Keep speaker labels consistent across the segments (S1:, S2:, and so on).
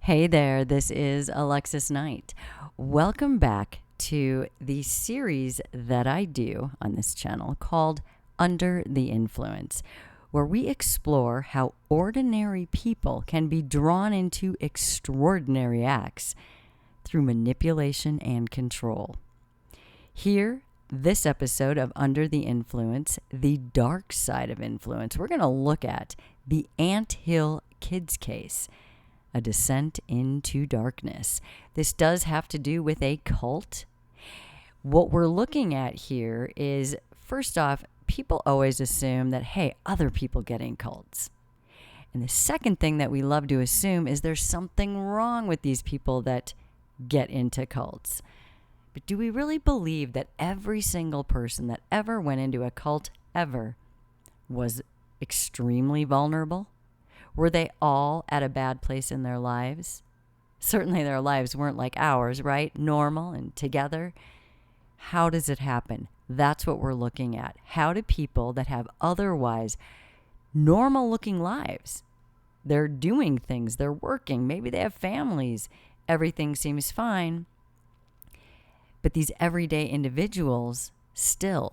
S1: Hey there, this is Alexis Knight. Welcome back to the series that I do on this channel called Under the Influence, where we explore how ordinary people can be drawn into extraordinary acts through manipulation and control. Here, this episode of Under the Influence, the dark side of influence, we're going to look at the Ant Hill Kids case. A descent into darkness. This does have to do with a cult. What we're looking at here is, first off, people always assume that, hey, other people get in cults. And the second thing that we love to assume is there's something wrong with these people that get into cults. But do we really believe that every single person that ever went into a cult ever was extremely vulnerable? Were they all at a bad place in their lives? Certainly their lives weren't like ours, right? Normal and together. How does it happen? That's what we're looking at. How do people that have otherwise normal-looking lives, they're doing things, they're working, maybe they have families, everything seems fine, but these everyday individuals still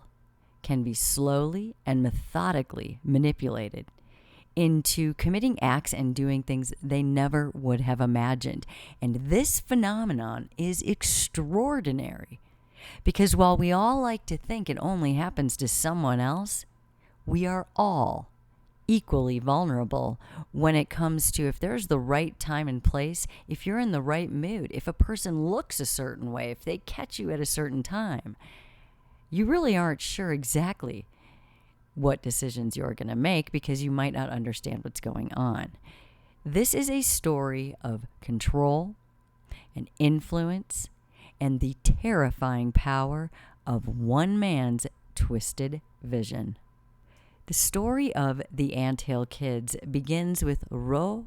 S1: can be slowly and methodically manipulated into committing acts and doing things they never would have imagined. And this phenomenon is extraordinary because while we all like to think it only happens to someone else, we are all equally vulnerable when it comes to if there's the right time and place, if you're in the right mood, if a person looks a certain way, if they catch you at a certain time, you really aren't sure exactly what decisions you're going to make because you might not understand what's going on. This is a story of control and influence and the terrifying power of one man's twisted vision. The story of the Ant Hill Kids begins with Roch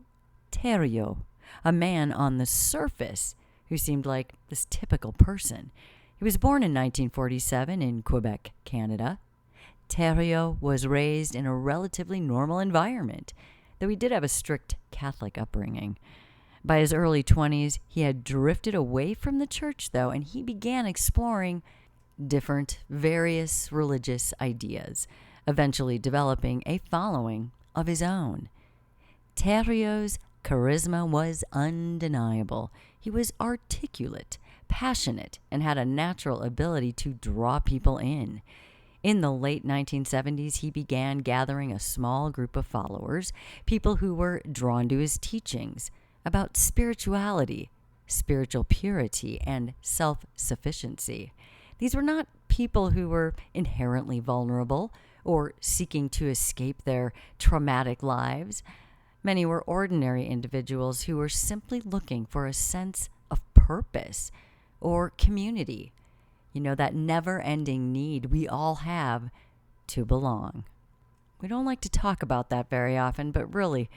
S1: Thériault, a man on the surface who seemed like this typical person. He was born in 1947 in Quebec, Canada. Thériault was raised in a relatively normal environment, though he did have a strict Catholic upbringing. By his early 20s, he had drifted away from the church, though, and he began exploring different, various religious ideas, eventually developing a following of his own. Thériault's charisma was undeniable. He was articulate, passionate, and had a natural ability to draw people in. In the late 1970s, he began gathering a small group of followers, people who were drawn to his teachings about spirituality, spiritual purity, and self-sufficiency. These were not people who were inherently vulnerable or seeking to escape their traumatic lives. Many were ordinary individuals who were simply looking for a sense of purpose or community. You know, that never-ending need we all have to belong. We don't like to talk about that very often, but really,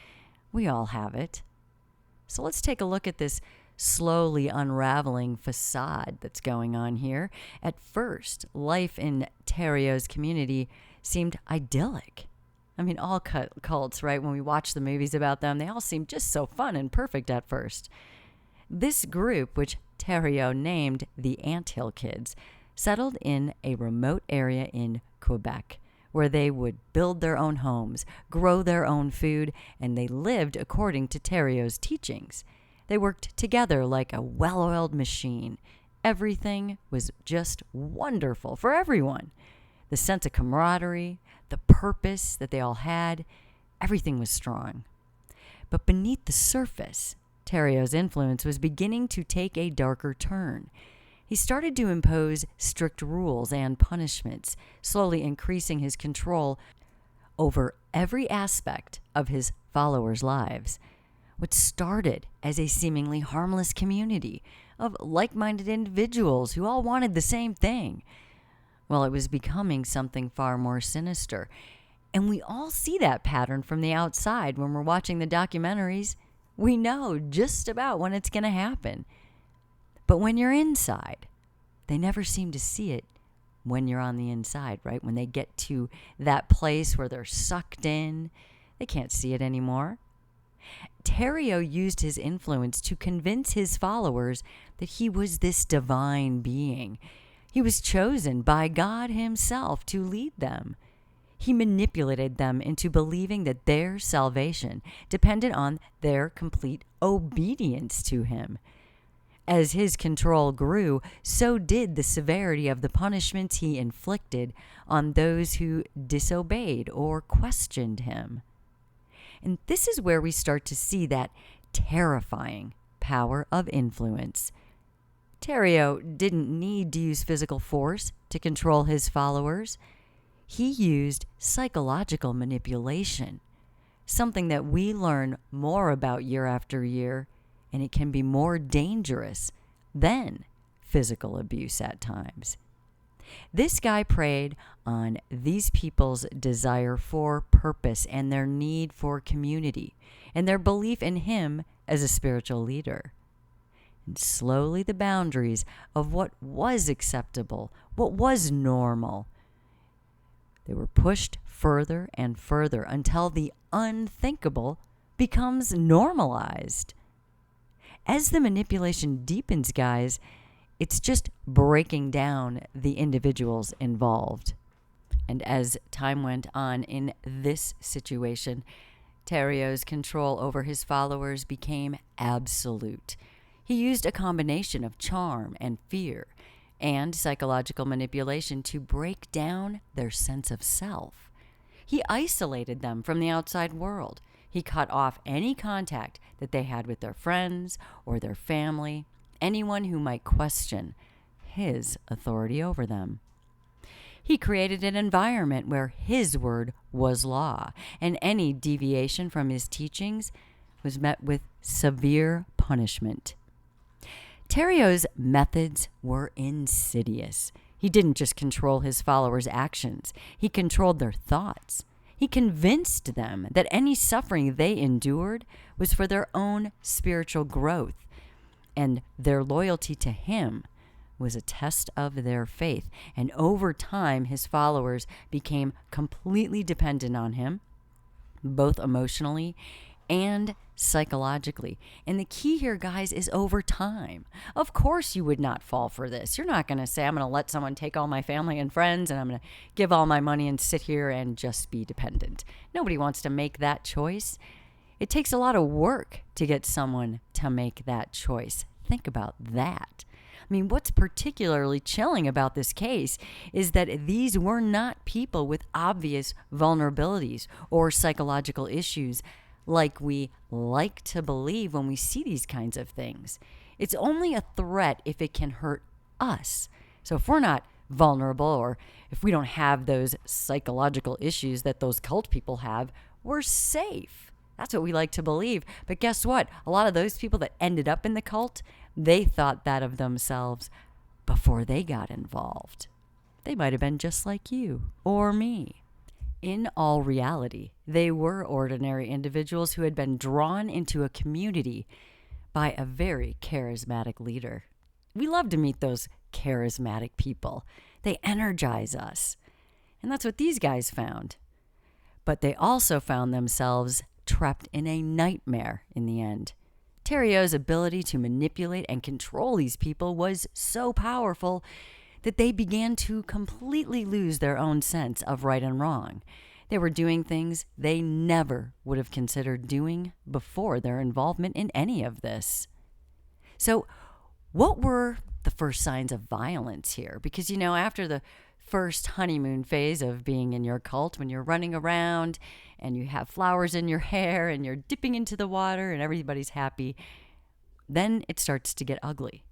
S1: we all have it. So let's take a look at this slowly unraveling facade that's going on here. At first, life in Thériault's community seemed idyllic. I mean, all cults, right? When we watch the movies about them, they all seem just so fun and perfect at first. This group, which Thériault named the Ant Hill Kids, settled in a remote area in Quebec, where they would build their own homes, grow their own food, and they lived according to Thériault's teachings. They worked together like a well-oiled machine. Everything was just wonderful for everyone. The sense of camaraderie, the purpose that they all had, everything was strong. But beneath the surface, Thériault's influence was beginning to take a darker turn. He started to impose strict rules and punishments, slowly increasing his control over every aspect of his followers' lives. What started as a seemingly harmless community of like-minded individuals who all wanted the same thing, well, it was becoming something far more sinister. And we all see that pattern from the outside when we're watching the documentaries. We know just about when it's going to happen. But when you're inside, they never seem to see it when you're on the inside, right? When they get to that place where they're sucked in, they can't see it anymore. Thériault used his influence to convince his followers that he was this divine being. He was chosen by God himself to lead them. He manipulated them into believing that their salvation depended on their complete obedience to him. As his control grew, so did the severity of the punishments he inflicted on those who disobeyed or questioned him. And this is where we start to see that terrifying power of influence. Thériault didn't need to use physical force to control his followers. He used psychological manipulation, something that we learn more about year after year, and it can be more dangerous than physical abuse at times. This guy preyed on these people's desire for purpose and their need for community and their belief in him as a spiritual leader. And slowly the boundaries of what was acceptable, what was normal, they were pushed further and further until the unthinkable becomes normalized. As the manipulation deepens, guys, it's just breaking down the individuals involved. And as time went on in this situation, Thériault's control over his followers became absolute. He used a combination of charm and fear and psychological manipulation to break down their sense of self. He isolated them from the outside world. He cut off any contact that they had with their friends or their family, anyone who might question his authority over them. He created an environment where his word was law, and any deviation from his teachings was met with severe punishment. Thériault's methods were insidious. He didn't just control his followers' actions, he controlled their thoughts. He convinced them that any suffering they endured was for their own spiritual growth, and their loyalty to him was a test of their faith. And over time, his followers became completely dependent on him, both emotionally and psychologically. And the key here, guys, is over time. Of course, you would not fall for this. You're not going to say, I'm going to let someone take all my family and friends and I'm going to give all my money and sit here and just be dependent. Nobody wants to make that choice. It takes a lot of work to get someone to make that choice. Think about that. I mean, what's particularly chilling about this case is that these were not people with obvious vulnerabilities or psychological issues like we like to believe when we see these kinds of things. It's only a threat if it can hurt us. So if we're not vulnerable or if we don't have those psychological issues that those cult people have, we're safe. That's what we like to believe. But guess what? A lot of those people that ended up in the cult, they thought that of themselves before they got involved. They might have been just like you or me. In all reality, they were ordinary individuals who had been drawn into a community by a very charismatic leader. We love to meet those charismatic people. They energize us. And that's what these guys found. But they also found themselves trapped in a nightmare in the end. Thériault's ability to manipulate and control these people was so powerful that they began to completely lose their own sense of right and wrong. They were doing things they never would have considered doing before their involvement in any of this. So, what were the first signs of violence here? Because, after the first honeymoon phase of being in your cult, when you're running around and you have flowers in your hair and you're dipping into the water and everybody's happy, then it starts to get ugly.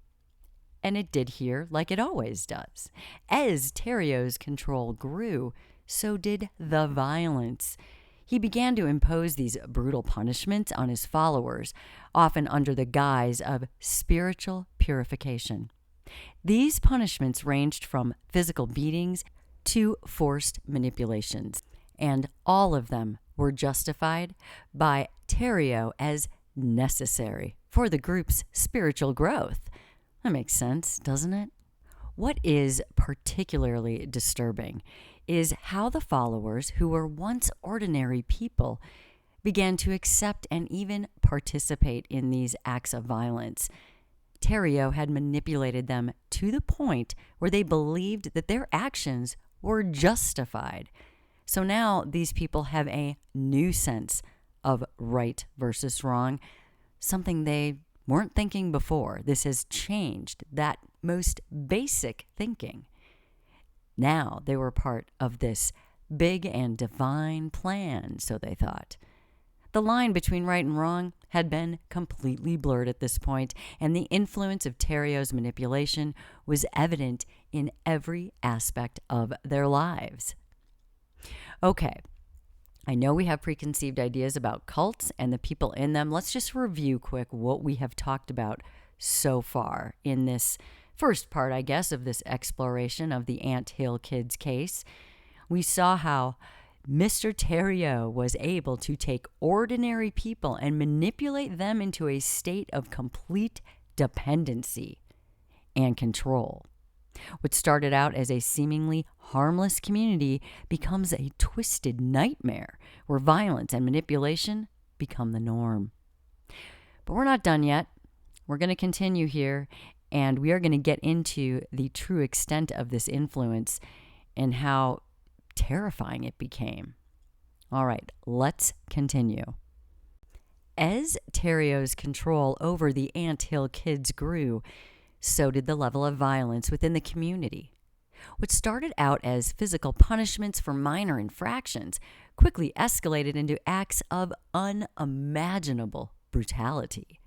S1: And it did here, like it always does. As Thériault's control grew, so did the violence. He began to impose these brutal punishments on his followers, often under the guise of spiritual purification. These punishments ranged from physical beatings to forced manipulations, and all of them were justified by Thériault as necessary for the group's spiritual growth. That makes sense, doesn't it? What is particularly disturbing is how the followers, who were once ordinary people, began to accept and even participate in these acts of violence. Thériault had manipulated them to the point where they believed that their actions were justified. So now these people have a new sense of right versus wrong, something they weren't thinking before. This has changed that most basic thinking. Now they were part of this big and divine plan, so they thought. The line between right and wrong had been completely blurred at this point, and the influence of Thériault's manipulation was evident in every aspect of their lives. Okay, I know we have preconceived ideas about cults and the people in them. Let's just review quick what we have talked about so far in this first part, I guess, of this exploration of the Ant Hill Kids case. We saw how Mr. Thériault was able to take ordinary people and manipulate them into a state of complete dependency and control. What started out as a seemingly harmless community becomes a twisted nightmare where violence and manipulation become the norm. But we're not done yet. We're going to continue here, and we are going to get into the true extent of this influence and how terrifying it became. All right, let's continue. As Thériault's control over the Ant Hill Kids grew, so did the level of violence within the community. What started out as physical punishments for minor infractions quickly escalated into acts of unimaginable brutality.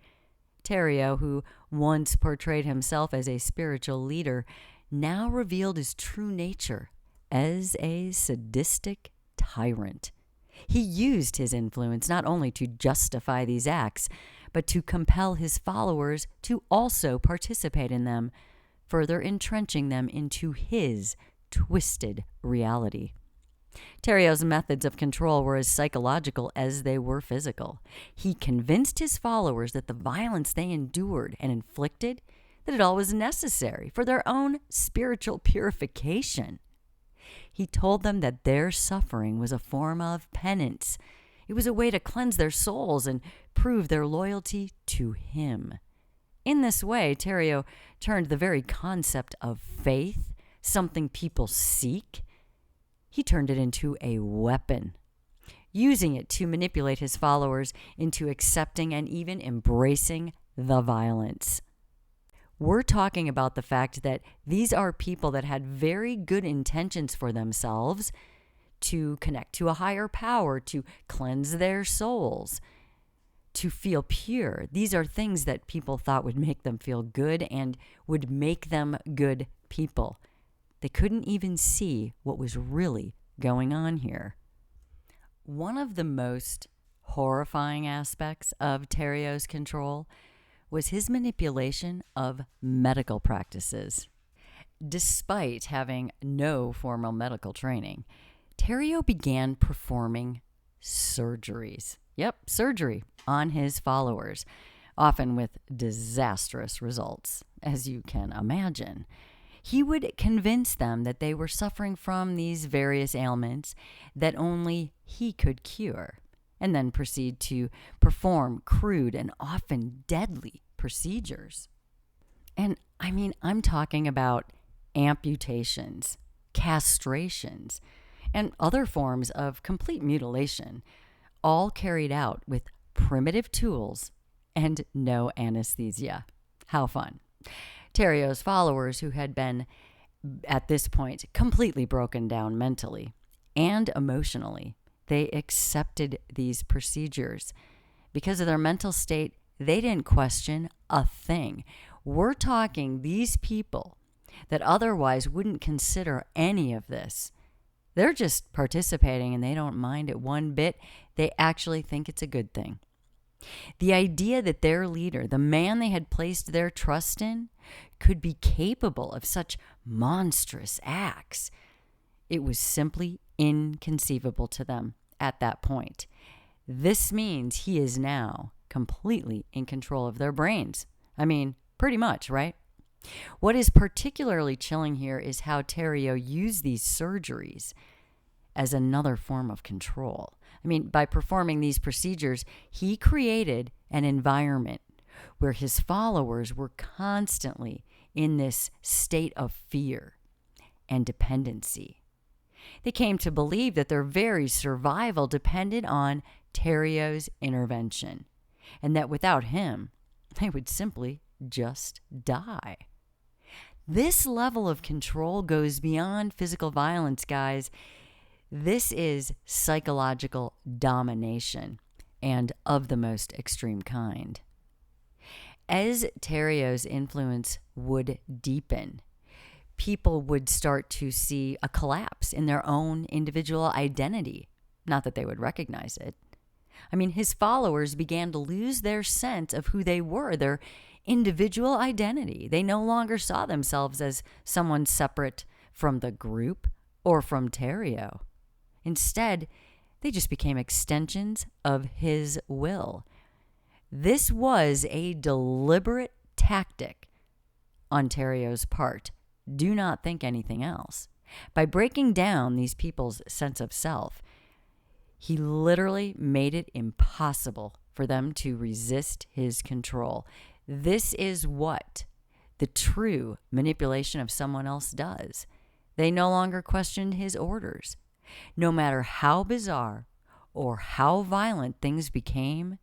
S1: Thériault, who once portrayed himself as a spiritual leader, now revealed his true nature as a sadistic tyrant. He used his influence not only to justify these acts, but to compel his followers to also participate in them, further entrenching them into his twisted reality. Thériault's methods of control were as psychological as they were physical. He convinced his followers that the violence they endured and inflicted, that it all was necessary for their own spiritual purification. He told them that their suffering was a form of penance. It was a way to cleanse their souls and prove their loyalty to him. In this way, Thériault turned the very concept of faith, something people seek, he turned it into a weapon, using it to manipulate his followers into accepting and even embracing the violence. We're talking about the fact that these are people that had very good intentions for themselves, to connect to a higher power, to cleanse their souls, to feel pure. These are things that people thought would make them feel good and would make them good people. They couldn't even see what was really going on here. One of the most horrifying aspects of Thériault's control was his manipulation of medical practices. Despite having no formal medical training, Thériault began performing surgeries. Yep, surgery on his followers, often with disastrous results, as you can imagine. He would convince them that they were suffering from these various ailments that only he could cure, and then proceed to perform crude and often deadly procedures. And I'm talking about amputations, castrations, and other forms of complete mutilation, all carried out with primitive tools and no anesthesia. How fun. Thériault's followers, who had been, at this point, completely broken down mentally and emotionally, they accepted these procedures. Because of their mental state, they didn't question a thing. We're talking these people that otherwise wouldn't consider any of this. They're just participating and they don't mind it one bit. They actually think it's a good thing. The idea that their leader, the man they had placed their trust in, could be capable of such monstrous acts, it was simply inconceivable to them at that point. This means he is now completely in control of their brains. Pretty much, right? What is particularly chilling here is how Thériault used these surgeries as another form of control. By performing these procedures, he created an environment where his followers were constantly in this state of fear and dependency. They came to believe that their very survival depended on Thériault's intervention, and that without him, they would simply just die. This level of control goes beyond physical violence, guys. This is psychological domination, and of the most extreme kind. As Thériault's influence would deepen, people would start to see a collapse in their own individual identity. Not that they would recognize it. His followers began to lose their sense of who they were, their individual identity. They no longer saw themselves as someone separate from the group or from Thériault. Instead, they just became extensions of his will. This was a deliberate tactic on Thériault's part. Do not think anything else. By breaking down these people's sense of self, he literally made it impossible for them to resist his control. This is what the true manipulation of someone else does. They no longer questioned his orders. No matter how bizarre or how violent things became,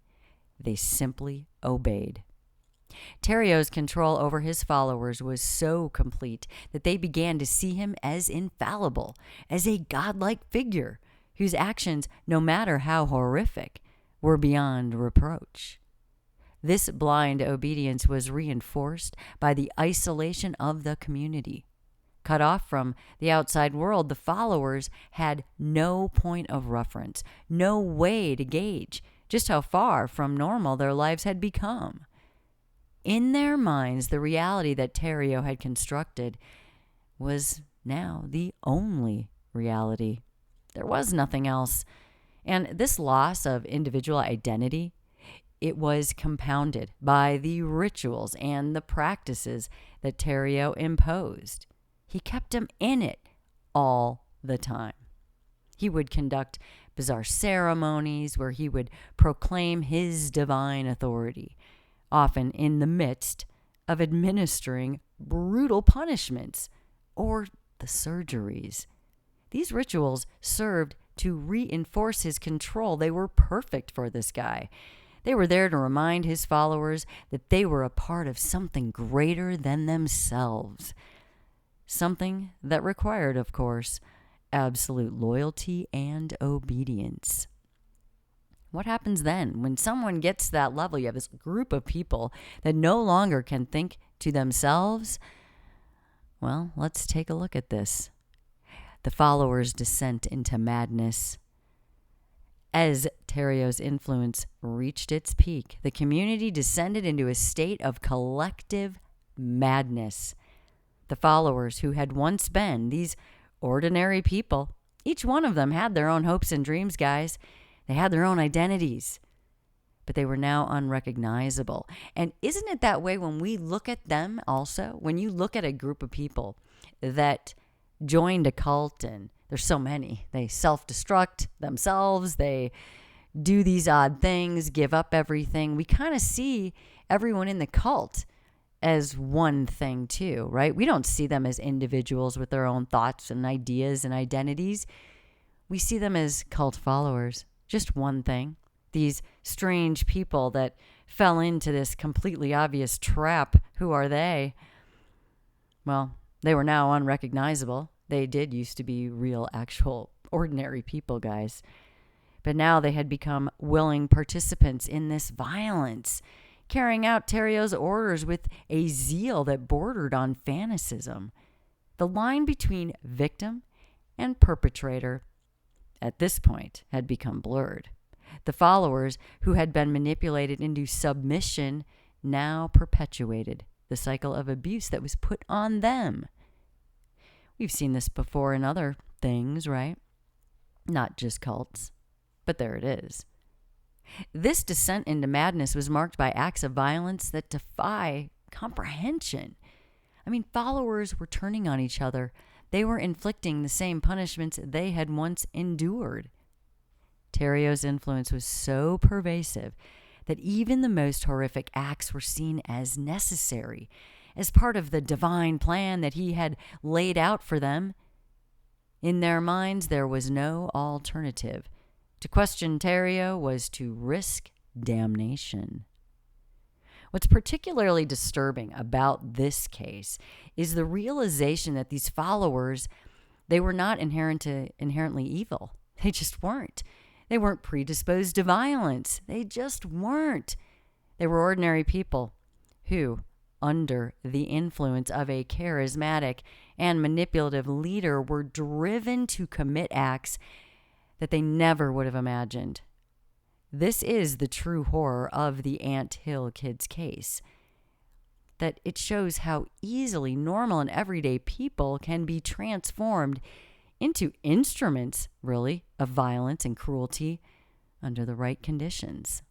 S1: they simply obeyed. Thériault's control over his followers was so complete that they began to see him as infallible, as a godlike figure whose actions, no matter how horrific, were beyond reproach. This blind obedience was reinforced by the isolation of the community. Cut off from the outside world, the followers had no point of reference, no way to gauge just how far from normal their lives had become. In their minds, the reality that Thériault had constructed was now the only reality. There was nothing else. And this loss of individual identity, it was compounded by the rituals and the practices that Thériault imposed. He kept them in it all the time. He would conduct bizarre ceremonies where he would proclaim his divine authority, often in the midst of administering brutal punishments or the surgeries. These rituals served to reinforce his control. They were perfect for this guy. They were there to remind his followers that they were a part of something greater than themselves. Something that required, of course, absolute loyalty and obedience. What happens then when someone gets to that level? You have this group of people that no longer can think to themselves. Well, let's take a look at this. The followers' descent into madness. As Thériault's influence reached its peak, the community descended into a state of collective madness. The followers, who had once been these ordinary people, each one of them had their own hopes and dreams, guys. They had their own identities, but they were now unrecognizable. And isn't it that way when we look at them also? When you look at a group of people that joined a cult, and there's so many, they self-destruct themselves, they do these odd things, give up everything. We kind of see everyone in the cult as one thing too, right? We don't see them as individuals with their own thoughts and ideas and identities. We see them as cult followers. Just one thing. These strange people that fell into this completely obvious trap. Who are they? Well, they were now unrecognizable. They did used to be real, actual, ordinary people, guys. But now they had become willing participants in this violence, carrying out Thériault's orders with a zeal that bordered on fanaticism. The line between victim and perpetrator at this point had become blurred. The followers, who had been manipulated into submission, now perpetuated the cycle of abuse that was put on them. We've seen this before in other things, right? Not just cults, but there it is. This descent into madness was marked by acts of violence that defy comprehension. Followers were turning on each other. They were inflicting the same punishments they had once endured. Thériault's influence was so pervasive that even the most horrific acts were seen as necessary, as part of the divine plan that he had laid out for them. In their minds, there was no alternative. To question Thériault was to risk damnation. What's particularly disturbing about this case is the realization that these followers, they were not inherently evil. They just weren't. They weren't predisposed to violence. They just weren't. They were ordinary people who, under the influence of a charismatic and manipulative leader, were driven to commit acts that they never would have imagined. This is the true horror of the Ant Hill Kids case, that it shows how easily normal and everyday people can be transformed into instruments, really, of violence and cruelty under the right conditions.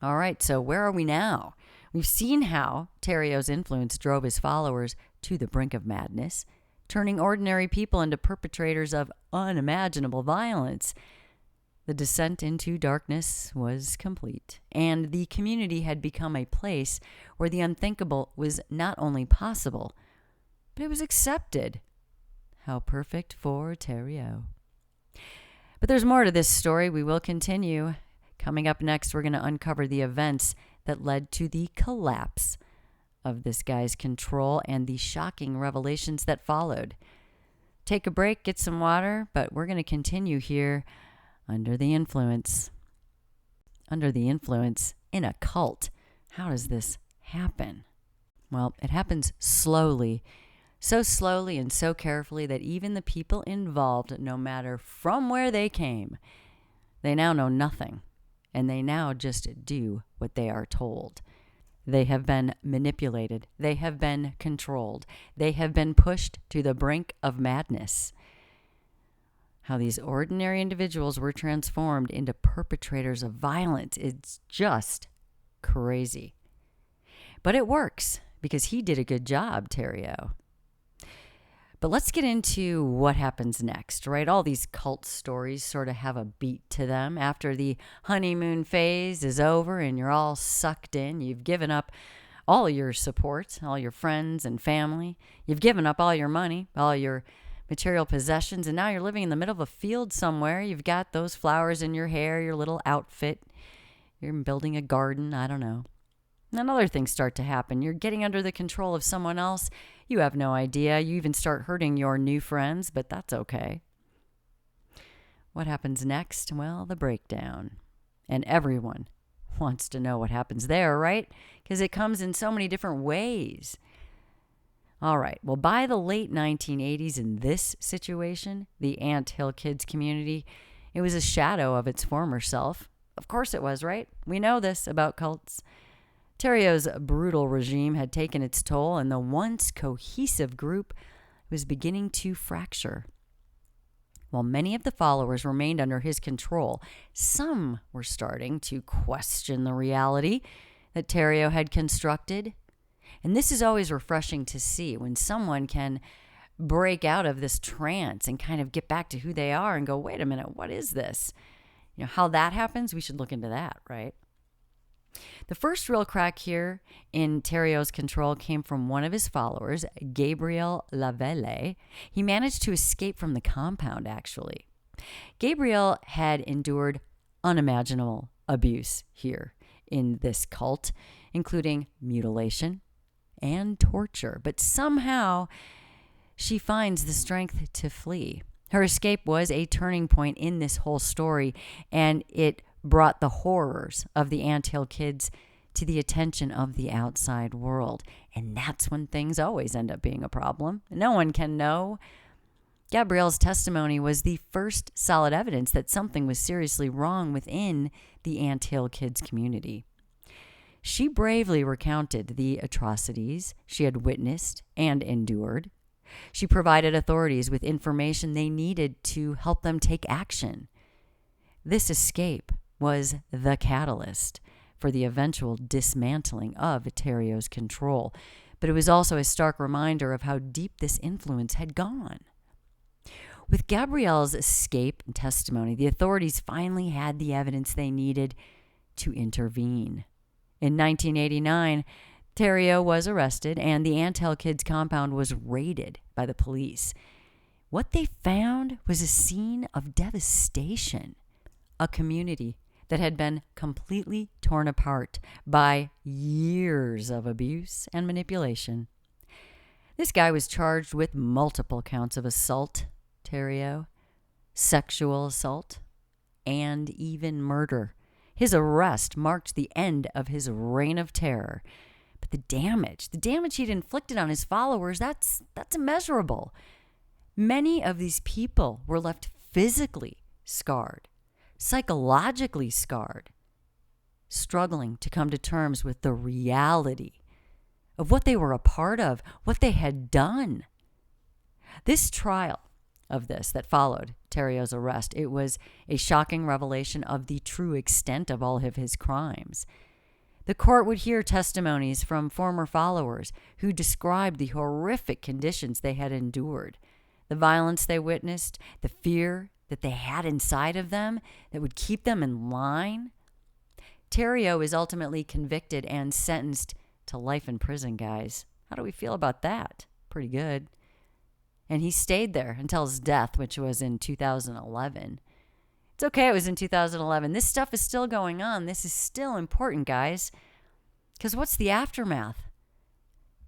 S1: All right, so where are we now? We've seen how Thériault's influence drove his followers to the brink of madness, turning ordinary people into perpetrators of unimaginable violence. The descent into darkness was complete, and the community had become a place where the unthinkable was not only possible, but it was accepted. How perfect for Thériault. But there's more to this story. We will continue. Coming up next, we're going to uncover the events that led to the collapse of this guy's control and the shocking revelations that followed. Take a break, get some water, but we're going to continue here. Under the influence. Under the influence in a cult. How does this happen? Well, it happens slowly. So slowly and so carefully that even the people involved, no matter from where they came, they now know nothing. And they now just do what they are told. They have been manipulated. They have been controlled. They have been pushed to the brink of madness. How these ordinary individuals were transformed into perpetrators of violence is just crazy. But it works because he did a good job, Thériault. But let's get into what happens next, right? All these cult stories sort of have a beat to them. After the honeymoon phase is over and you're all sucked in, you've given up all your support, all your friends and family. You've given up all your money, all your material possessions, and now you're living in the middle of a field somewhere. You've got those flowers in your hair, your little outfit. You're building a garden, I don't know. And then other things start to happen. You're getting under the control of someone else. You have no idea. You even start hurting your new friends, but that's okay. What happens next? Well, the breakdown. And everyone wants to know what happens there, right? Because it comes in so many different ways. All right. Well, by the late 1980s in this situation, the Ant Hill Kids community, it was a shadow of its former self. Of course it was, right? We know this about cults. Thériault's brutal regime had taken its toll, and the once cohesive group was beginning to fracture. While many of the followers remained under his control, some were starting to question the reality that Thériault had constructed. And this is always refreshing to see when someone can break out of this trance and kind of get back to who they are and go, wait a minute, what is this? You know, how that happens, we should look into that, right? The first real crack here in Thériault's control came from one of his followers, Gabriel Lavelle. He managed to escape from the compound, actually. Gabriel had endured unimaginable abuse here in this cult, including mutilation and torture. But somehow she finds the strength to flee. Her escape was a turning point in this whole story, and it brought the horrors of the Ant Hill Kids to the attention of the outside world. And that's when things always end up being a problem. No one can know. Gabrielle's testimony was the first solid evidence that something was seriously wrong within the Ant Hill Kids community. She bravely recounted the atrocities she had witnessed and endured. She provided authorities with information they needed to help them take action. This escape was the catalyst for the eventual dismantling of Thériault's control, but it was also a stark reminder of how deep this influence had gone. With Gabrielle's escape and testimony, the authorities finally had the evidence they needed to intervene. In 1989, Thériault was arrested and the Anthill Kids compound was raided by the police. What they found was a scene of devastation, a community that had been completely torn apart by years of abuse and manipulation. This guy was charged with multiple counts of assault, Thériault, sexual assault, and even murder. His arrest marked the end of his reign of terror. But the damage he'd inflicted on his followers, that's immeasurable. Many of these people were left physically scarred, psychologically scarred, struggling to come to terms with the reality of what they were a part of, what they had done. This trial of this that followed Thériault's arrest, it was a shocking revelation of the true extent of all of his crimes. The court would hear testimonies from former followers who described the horrific conditions they had endured, the violence they witnessed, the fear that they had inside of them that would keep them in line. Thériault is ultimately convicted and sentenced to life in prison, guys. How do we feel about that? Pretty good. And he stayed there until his death, which was in 2011. It's okay, it was in 2011. This stuff is still going on. This is still important, guys. Because what's the aftermath?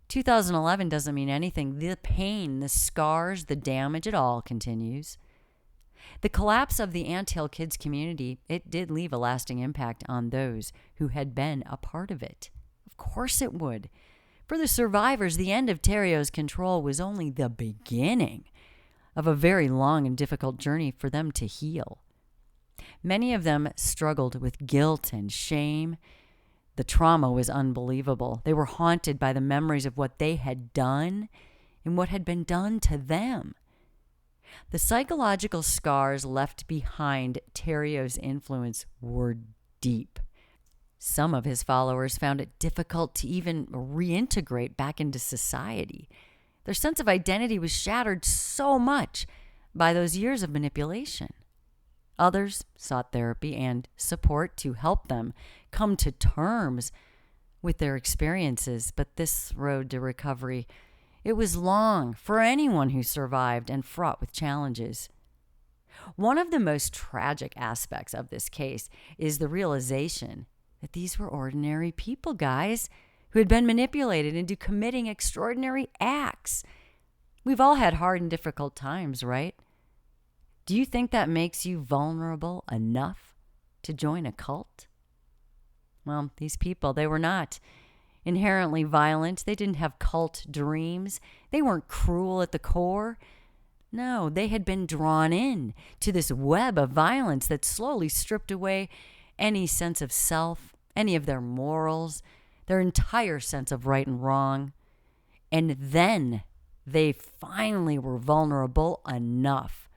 S1: 2011 doesn't mean anything. The pain, the scars, the damage, it all continues. The collapse of the Anthill Kids community, it did leave a lasting impact on those who had been a part of it. Of course it would. For the survivors, the end of Thériault's control was only the beginning of a very long and difficult journey for them to heal. Many of them struggled with guilt and shame. The trauma was unbelievable. They were haunted by the memories of what they had done and what had been done to them. The psychological scars left behind Thériault's influence were deep. Some of his followers found it difficult to even reintegrate back into society. Their sense of identity was shattered so much by those years of manipulation. Others sought therapy and support to help them come to terms with their experiences, but this road to recovery, it was long for anyone who survived and fraught with challenges. One of the most tragic aspects of this case is the realization that these were ordinary people, guys, who had been manipulated into committing extraordinary acts. We've all had hard and difficult times, right? Do you think that makes you vulnerable enough to join a cult? Well, these people, they were not inherently violent. They didn't have cult dreams. They weren't cruel at the core. No, they had been drawn in to this web of violence that slowly stripped away any sense of self, any of their morals, their entire sense of right and wrong. And then they finally were vulnerable enough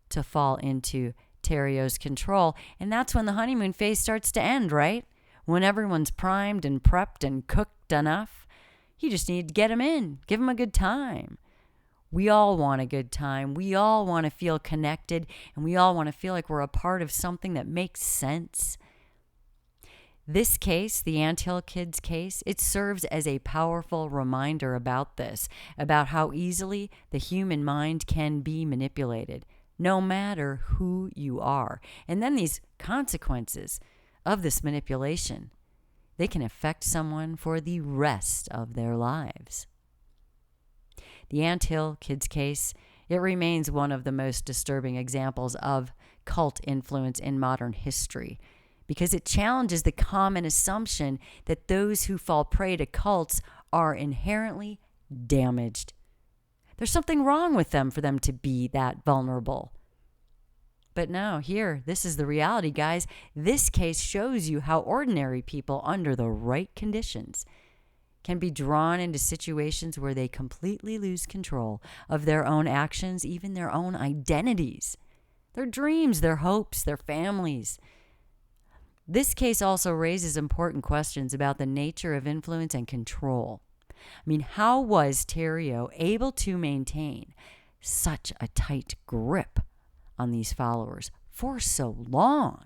S1: to fall into Thériault's control. And that's when the honeymoon phase starts to end, right? When everyone's primed and prepped and cooked enough. You just need to get them in, give them a good time. We all want a good time. We all want to feel connected, and we all want to feel like we're a part of something that makes sense. This case, the Anthill Kids case, it serves as a powerful reminder about this, about how easily the human mind can be manipulated, no matter who you are. And then these consequences of this manipulation, they can affect someone for the rest of their lives. The Anthill Kids case, it remains one of the most disturbing examples of cult influence in modern history because it challenges the common assumption that those who fall prey to cults are inherently damaged. There's something wrong with them for them to be that vulnerable. But no, here, this is the reality, guys. This case shows you how ordinary people, under the right conditions, can be drawn into situations where they completely lose control of their own actions, even their own identities, their dreams, their hopes, their families. This case also raises important questions about the nature of influence and control. I mean, how was Thériault able to maintain such a tight grip on these followers for so long?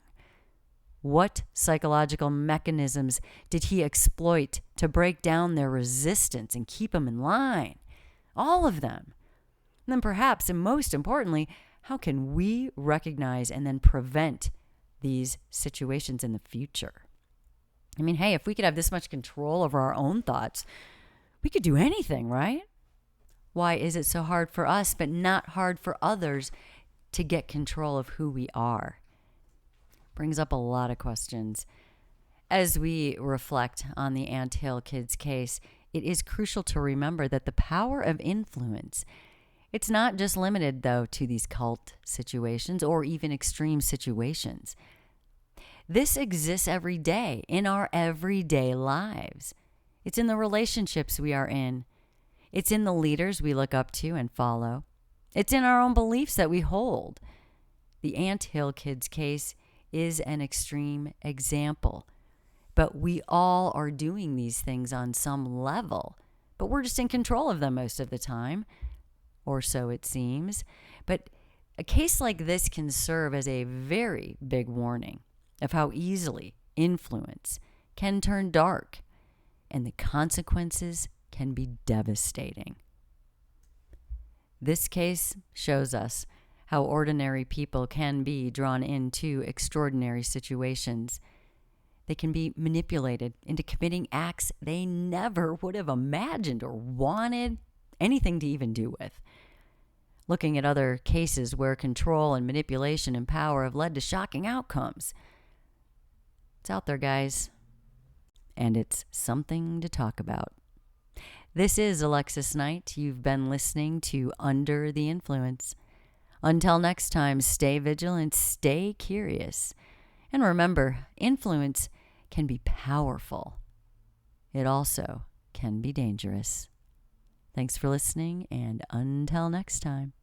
S1: What psychological mechanisms did he exploit to break down their resistance and keep them in line? All of them. And then perhaps, and most importantly, how can we recognize and then prevent these situations in the future? I mean, hey, if we could have this much control over our own thoughts, we could do anything, right? Why is it so hard for us, but not hard for others to get control of who we are? Brings up a lot of questions. As we reflect on the Anthill Kids case, it is crucial to remember that the power of influence, it's not just limited, though, to these cult situations or even extreme situations. This exists every day in our everyday lives. It's in the relationships we are in. It's in the leaders we look up to and follow. It's in our own beliefs that we hold. The Anthill Kids case is an extreme example, but we all are doing these things on some level, but we're just in control of them most of the time, or so it seems. But a case like this can serve as a very big warning of how easily influence can turn dark, and the consequences can be devastating. This case shows us how ordinary people can be drawn into extraordinary situations. They can be manipulated into committing acts they never would have imagined or wanted anything to even do with. Looking at other cases where control and manipulation and power have led to shocking outcomes. It's out there, guys, and it's something to talk about. This is Alexis Knight. You've been listening to Under the Influence. Until next time, stay vigilant, stay curious, and remember, influence can be powerful. It also can be dangerous. Thanks for listening, and until next time.